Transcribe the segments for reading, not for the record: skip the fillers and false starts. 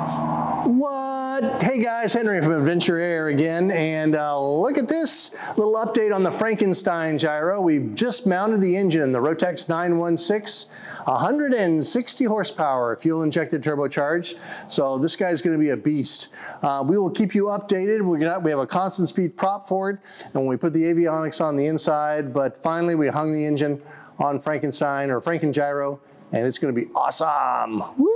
What? Hey guys, Henry from Adventure Air again, and look at this little update on the Frankenstein gyro. We've just mounted the engine, the Rotex 916, 160 horsepower, fuel injected turbocharged. So this guy's going to be a beast. We will keep you updated. We have a constant speed prop for it, and we put the avionics on the inside, but finally we hung the engine on Frankenstein or Frankengyro, and it's going to be awesome. Woo!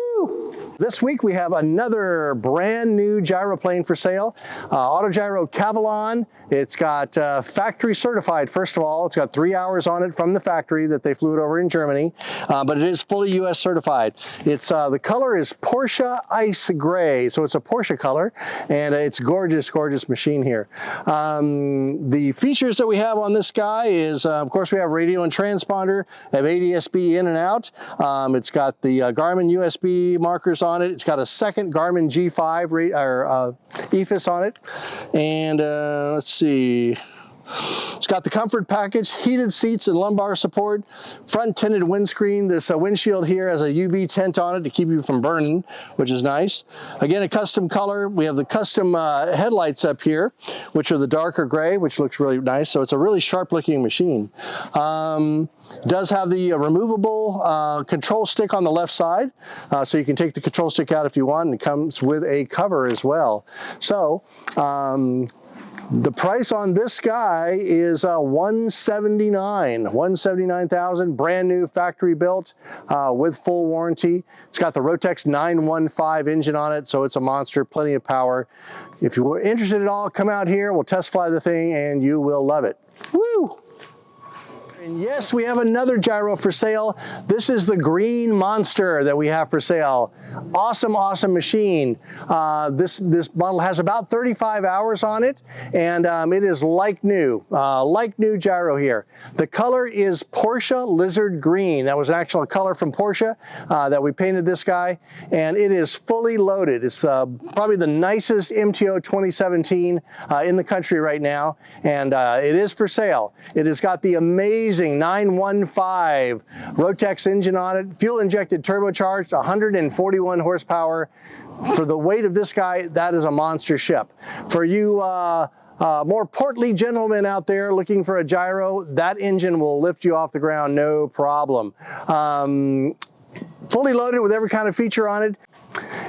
This week we have another brand new gyroplane for sale, AutoGyro Cavalon. It's got factory certified, first of all. It's got 3 hours on it from the factory that they flew it over in Germany, but it is fully US certified. It's the color is Porsche Ice Gray, so it's a Porsche color, and it's gorgeous, gorgeous machine here. The features that we have on this guy is, of course, we have radio and transponder, have ADSB in and out. It's got the Garmin USB markers on it. It's got a second Garmin G5 EFIS on it. And let's see. It's got the comfort package, heated seats and lumbar support, front tinted windscreen. This windshield here has a UV tint on it to keep you from burning, which is nice. Again, a custom color. We have the custom headlights up here, which are the darker gray, which looks really nice. So it's a really sharp looking machine. Does have the removable control stick on the left side, so you can take the control stick out if you want, and it comes with a cover as well. So the price on this guy is $179,000, brand new, factory built, with full warranty. It's got the Rotex 915 engine on it, so it's a monster, plenty of power. If you're interested at all, come out here, we'll test fly the thing, and you will love it. Woo! And yes, we have another gyro for sale. This is the Green Monster that we have for sale. Awesome, awesome machine. This model has about 35 hours on it, and it is like new gyro here. The color is Porsche Lizard Green. That was an actual color from Porsche that we painted this guy, and it is fully loaded. It's probably the nicest MTO 2017 in the country right now, and it is for sale. It has got the amazing 915 Rotex engine on it, fuel injected turbocharged, 141 horsepower. For the weight of this guy, that is a monster ship. For you more portly gentlemen out there looking for a gyro, that engine will lift you off the ground, no problem. Fully loaded with every kind of feature on it.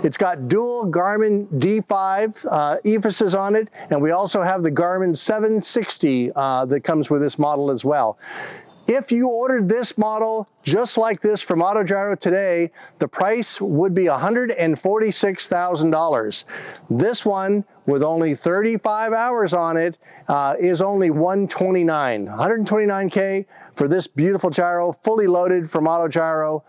It's got dual Garmin D5 EFISes on it, and we also have the Garmin 760 that comes with this model as well. If you ordered this model just like this from AutoGyro today, the price would be $146,000. This one, with only 35 hours on it, is only $129K for this beautiful gyro, fully loaded from AutoGyro.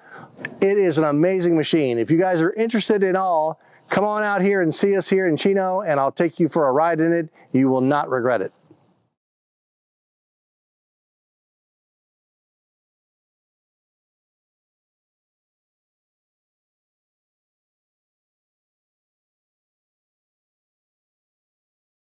It is an amazing machine. If you guys are interested in all, come on out here and see us here in Chino, and I'll take you for a ride in it. You will not regret it.